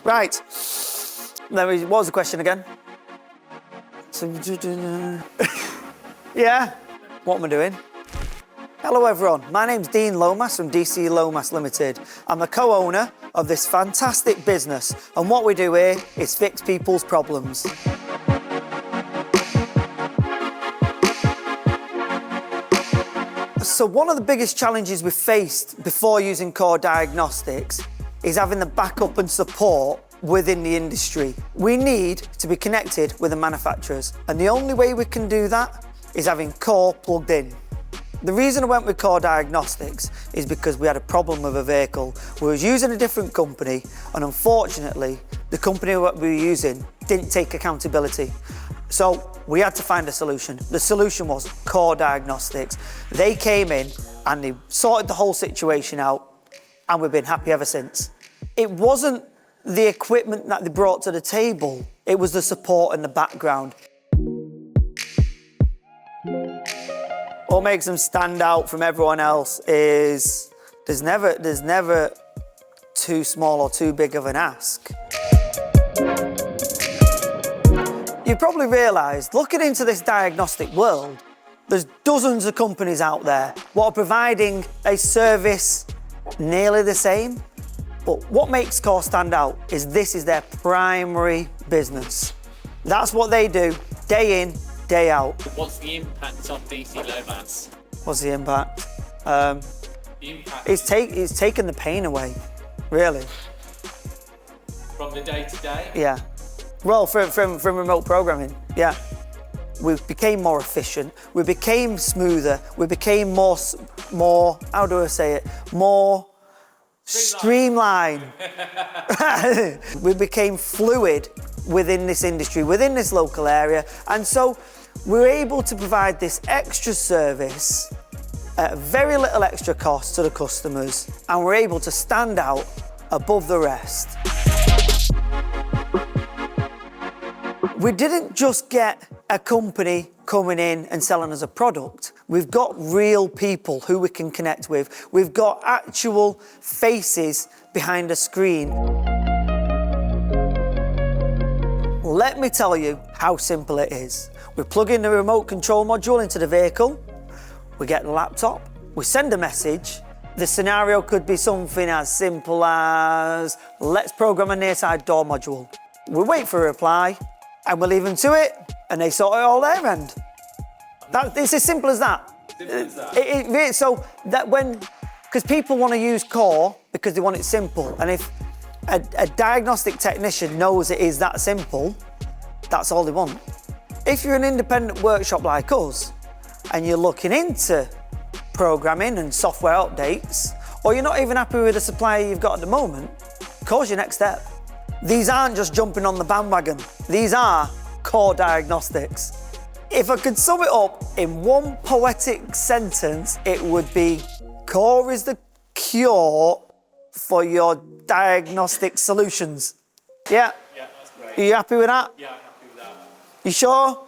Right. What was the question again? Yeah? What am I doing? Hello everyone, my name's Dean Lomas from DC Lomas Limited. I'm the co-owner of this fantastic business, and what we do here is fix people's problems. So one of the biggest challenges we faced before using Core Diagnostics is having the backup and support within the industry. We need to be connected with the manufacturers, and the only way we can do that is having Core plugged in. The reason I went with Core Diagnostics is because we had a problem with a vehicle. We were using a different company, and unfortunately, the company that we were using didn't take accountability. So we had to find a solution. The solution was Core Diagnostics. They came in and they sorted the whole situation out, and we've been happy ever since. It wasn't the equipment that they brought to the table, it was the support in the background. What makes them stand out from everyone else is there's never too small or too big of an ask. You probably realised, looking into this diagnostic world, there's dozens of companies out there what are providing a service nearly the same. But what makes Core stand out is this is their primary business. That's what they do, day in, day out. What's the impact on DC Lomas? What's the impact? The impact It's taken the pain away, really. from the day-to-day? Yeah. Well, from remote programming, yeah. We became more efficient, we became smoother, we became more, how do I say it? More streamlined. We became fluid within this industry, within this local area, and so we're able to provide this extra service at very little extra cost to the customers, and we're able to stand out above the rest. We didn't just get a company coming in and selling us a product. We've got real people who we can connect with. We've got actual faces behind a screen. Let me tell you how simple it is. We plug in the remote control module into the vehicle, we get the laptop, we send a message. The scenario could be something as simple as, let's program a near side door module. We wait for a reply, and we leave them to it, and they sort it all their end. It's as simple as that. So that because people want to use Core because they want it simple, and if a diagnostic technician knows it is that simple, that's all they want. If you're an independent workshop like us, and you're looking into programming and software updates, or you're not even happy with the supplier you've got at the moment, Core's your next step. These aren't just jumping on the bandwagon. These are Core Diagnostics. If I could sum it up in one poetic sentence, it would be, Core is the cure for your diagnostic solutions. Yeah? Yeah, that's great. Are you happy with that? Yeah, I'm happy with that. You sure?